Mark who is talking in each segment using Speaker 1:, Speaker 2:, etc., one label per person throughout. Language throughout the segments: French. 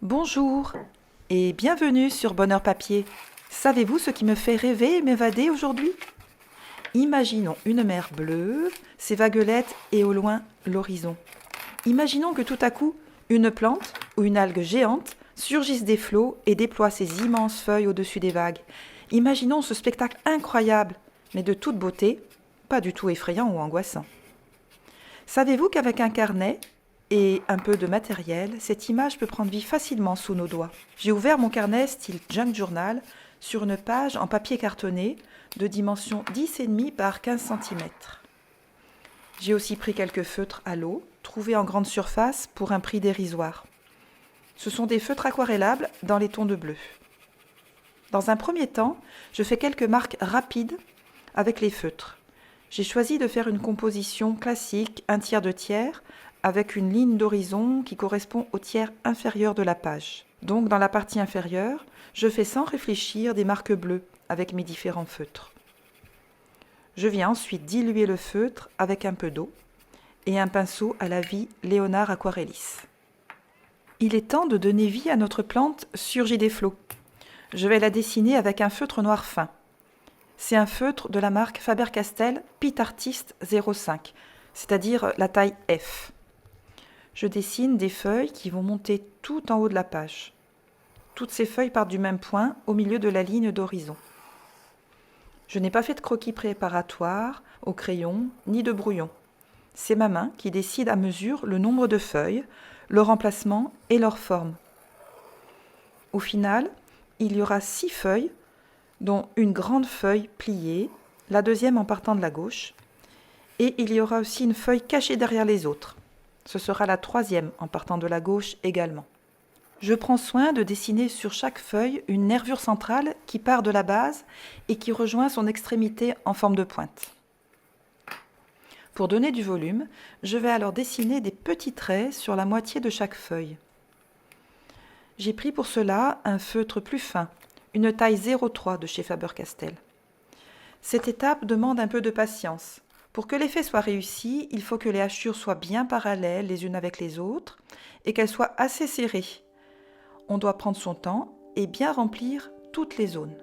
Speaker 1: Bonjour et bienvenue sur Bonheur Papier. Savez-vous ce qui me fait rêver et m'évader aujourd'hui? Imaginons une mer bleue, ses vaguelettes et au loin l'horizon. Imaginons que tout à coup, une plante ou une algue géante surgisse des flots et déploie ses immenses feuilles au-dessus des vagues. Imaginons ce spectacle incroyable, mais de toute beauté, pas du tout effrayant ou angoissant. Savez-vous qu'avec un carnet et un peu de matériel, cette image peut prendre vie facilement sous nos doigts? J'ai ouvert mon carnet style junk journal sur une page en papier cartonné de dimension 10,5 par 15 cm. J'ai aussi pris quelques feutres à l'eau, trouvés en grande surface pour un prix dérisoire. Ce sont des feutres aquarellables dans les tons de bleu. Dans un premier temps, je fais quelques marques rapides avec les feutres. J'ai choisi de faire une composition classique, un tiers de tiers, avec une ligne d'horizon qui correspond au tiers inférieur de la page. Donc dans la partie inférieure, je fais sans réfléchir des marques bleues avec mes différents feutres. Je viens ensuite diluer le feutre avec un peu d'eau et un pinceau à la vie Léonard Aquarellis. Il est temps de donner vie à notre plante surgie des flots. Je vais la dessiner avec un feutre noir fin. C'est un feutre de la marque Faber-Castell Pit Artist 05, c'est-à-dire la taille F. Je dessine des feuilles qui vont monter tout en haut de la page. Toutes ces feuilles partent du même point, au milieu de la ligne d'horizon. Je n'ai pas fait de croquis préparatoire au crayon, ni de brouillon. C'est ma main qui décide à mesure le nombre de feuilles, leur emplacement et leur forme. Au final, il y aura 6 feuilles, dont une grande feuille pliée, la deuxième en partant de la gauche, et il y aura aussi une feuille cachée derrière les autres. Ce sera la troisième en partant de la gauche également. Je prends soin de dessiner sur chaque feuille une nervure centrale qui part de la base et qui rejoint son extrémité en forme de pointe. Pour donner du volume, je vais alors dessiner des petits traits sur la moitié de chaque feuille. J'ai pris pour cela un feutre plus fin, une taille 0,3 de chez Faber-Castell. Cette étape demande un peu de patience. Pour que l'effet soit réussi, il faut que les hachures soient bien parallèles les unes avec les autres et qu'elles soient assez serrées. On doit prendre son temps et bien remplir toutes les zones.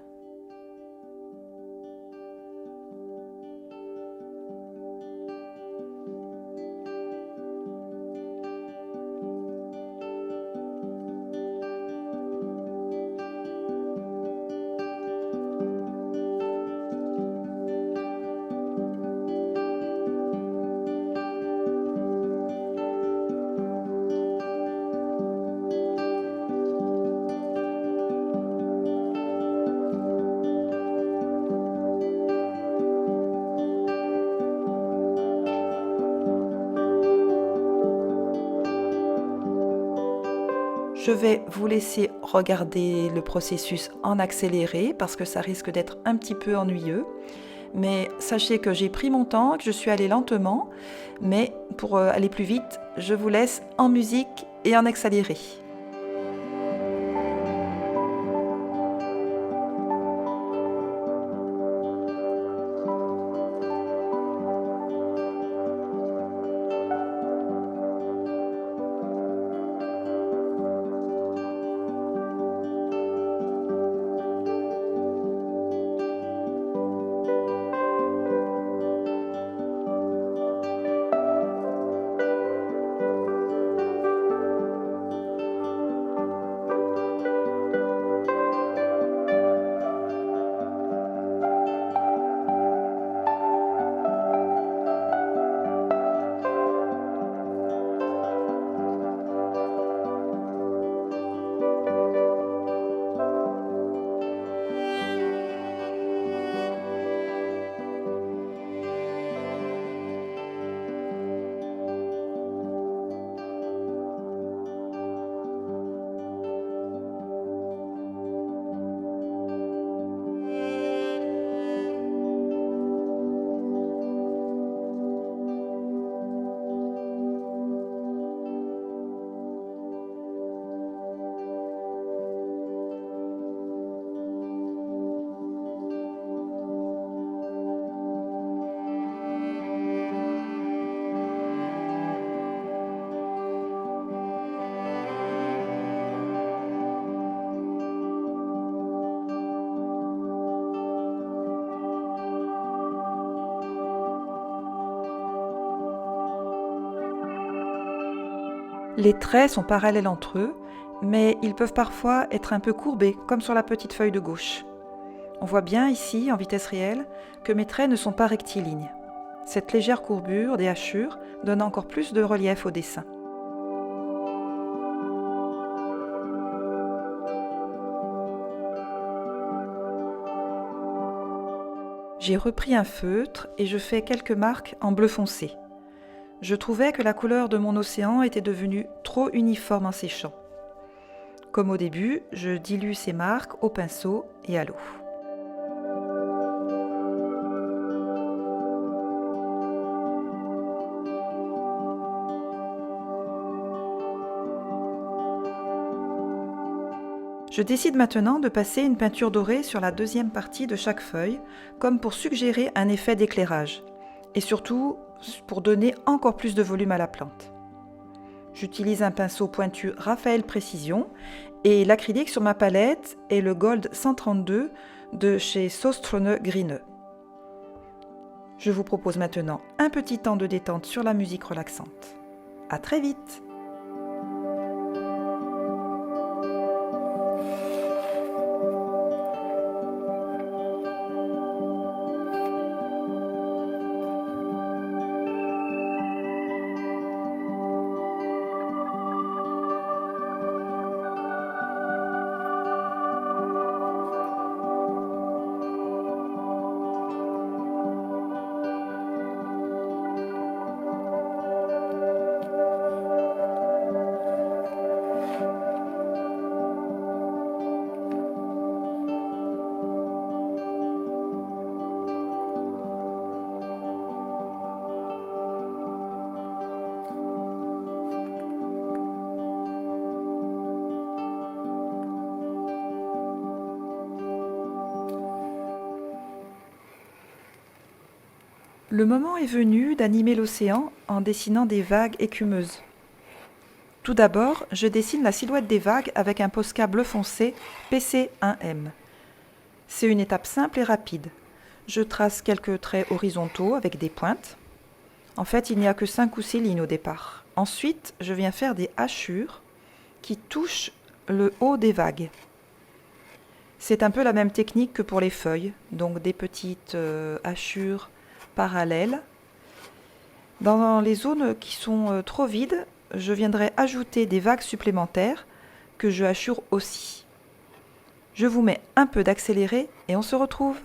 Speaker 1: Je vais vous laisser regarder le processus en accéléré parce que ça risque d'être un petit peu ennuyeux. Mais sachez que j'ai pris mon temps, que je suis allée lentement, mais pour aller plus vite, je vous laisse en musique et en accéléré. Les traits sont parallèles entre eux, mais ils peuvent parfois être un peu courbés, comme sur la petite feuille de gauche. On voit bien ici, en vitesse réelle, que mes traits ne sont pas rectilignes. Cette légère courbure des hachures donne encore plus de relief au dessin. J'ai repris un feutre et je fais quelques marques en bleu foncé. Je trouvais que la couleur de mon océan était devenue trop uniforme en séchant. Comme au début, je dilue ces marques au pinceau et à l'eau. Je décide maintenant de passer une peinture dorée sur la deuxième partie de chaque feuille, comme pour suggérer un effet d'éclairage, et surtout pour donner encore plus de volume à la plante. J'utilise un pinceau pointu Raphaël Précision et l'acrylique sur ma palette est le Gold 132 de chez Sostrone Grine. Je vous propose maintenant un petit temps de détente sur la musique relaxante. À très vite! Le moment est venu d'animer l'océan en dessinant des vagues écumeuses. Tout d'abord, je dessine la silhouette des vagues avec un Posca bleu foncé PC1M. C'est une étape simple et rapide. Je trace quelques traits horizontaux avec des pointes. En fait, il n'y a que 5 ou 6 lignes au départ. Ensuite, je viens faire des hachures qui touchent le haut des vagues. C'est un peu la même technique que pour les feuilles, donc des petites hachures parallèles. Dans les zones qui sont trop vides, je viendrai ajouter des vagues supplémentaires que je hachure aussi. Je vous mets un peu d'accéléré et on se retrouve.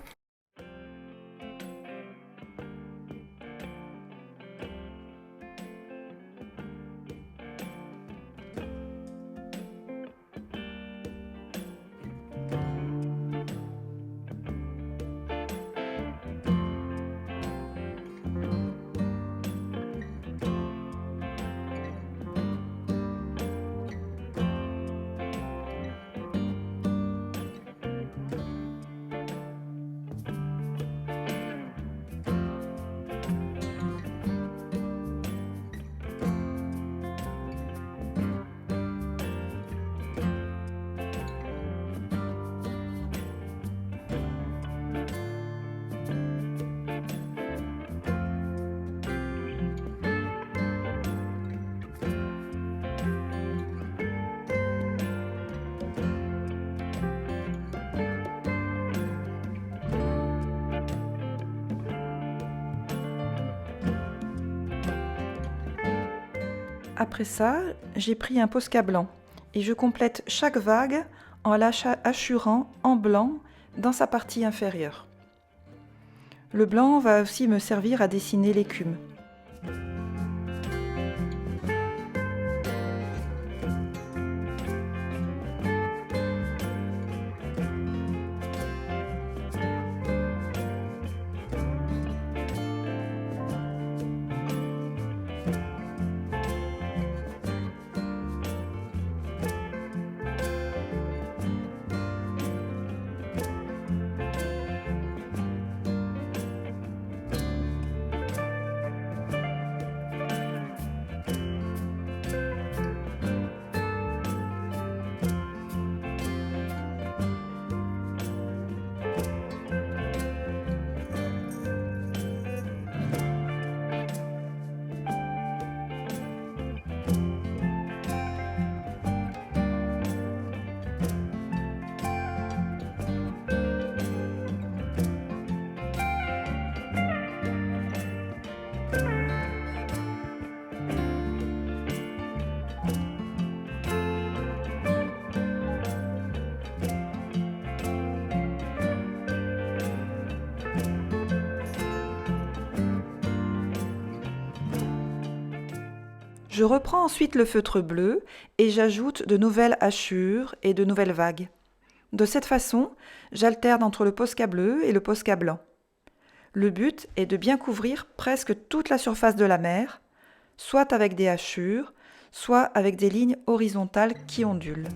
Speaker 1: Après ça, j'ai pris un Posca blanc et je complète chaque vague en la hachurant en blanc dans sa partie inférieure. Le blanc va aussi me servir à dessiner l'écume. Je reprends ensuite le feutre bleu et j'ajoute de nouvelles hachures et de nouvelles vagues. De cette façon, j'alterne entre le Posca bleu et le Posca blanc. Le but est de bien couvrir presque toute la surface de la mer, soit avec des hachures, soit avec des lignes horizontales qui ondulent.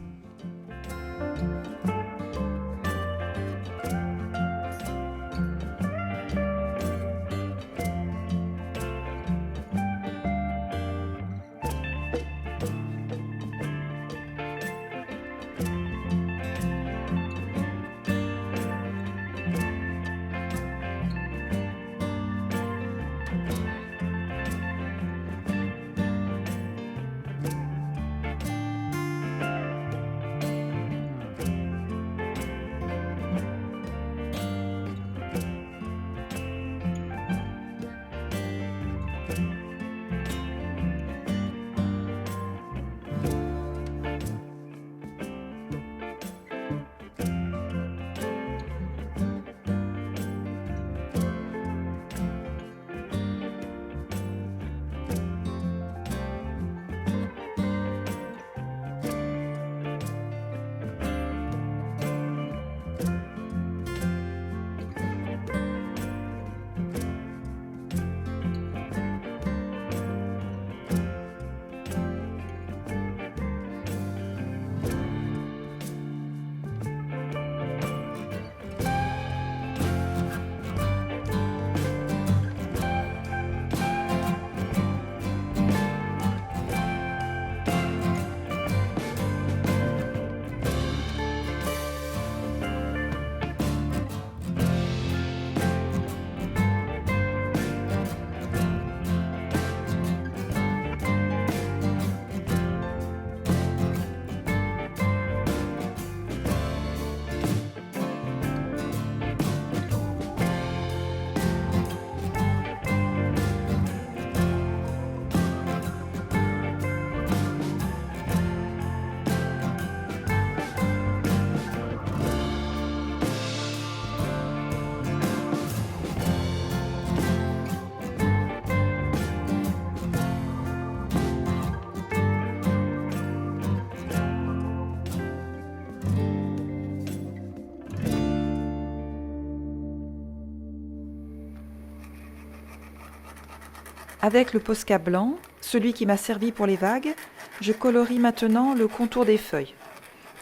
Speaker 1: Avec le Posca blanc, celui qui m'a servi pour les vagues, je colorie maintenant le contour des feuilles.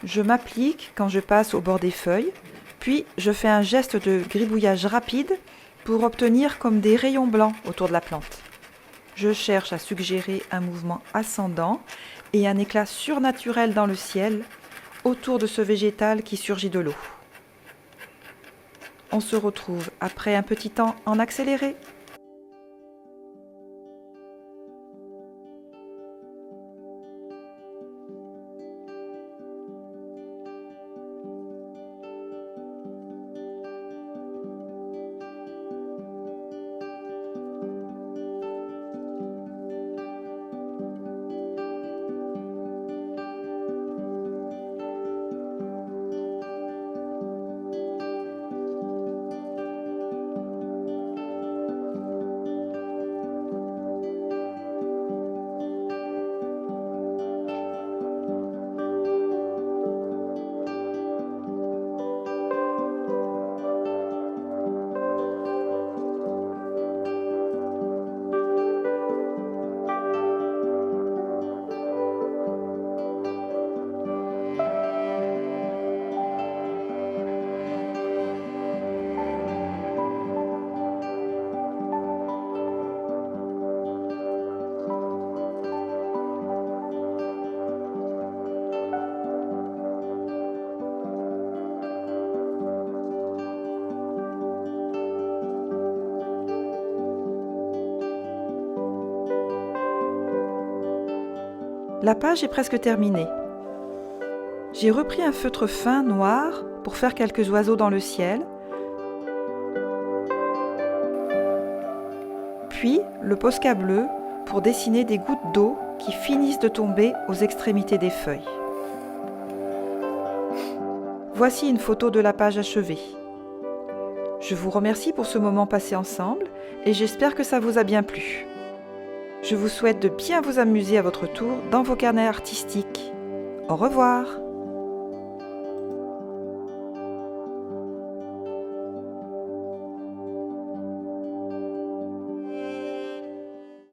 Speaker 1: Je m'applique quand je passe au bord des feuilles, puis je fais un geste de gribouillage rapide pour obtenir comme des rayons blancs autour de la plante. Je cherche à suggérer un mouvement ascendant et un éclat surnaturel dans le ciel autour de ce végétal qui surgit de l'eau. On se retrouve après un petit temps en accéléré. La page est presque terminée. J'ai repris un feutre fin noir pour faire quelques oiseaux dans le ciel, puis le Posca bleu pour dessiner des gouttes d'eau qui finissent de tomber aux extrémités des feuilles. Voici une photo de la page achevée. Je vous remercie pour ce moment passé ensemble et j'espère que ça vous a bien plu. Je vous souhaite de bien vous amuser à votre tour dans vos carnets artistiques. Au revoir!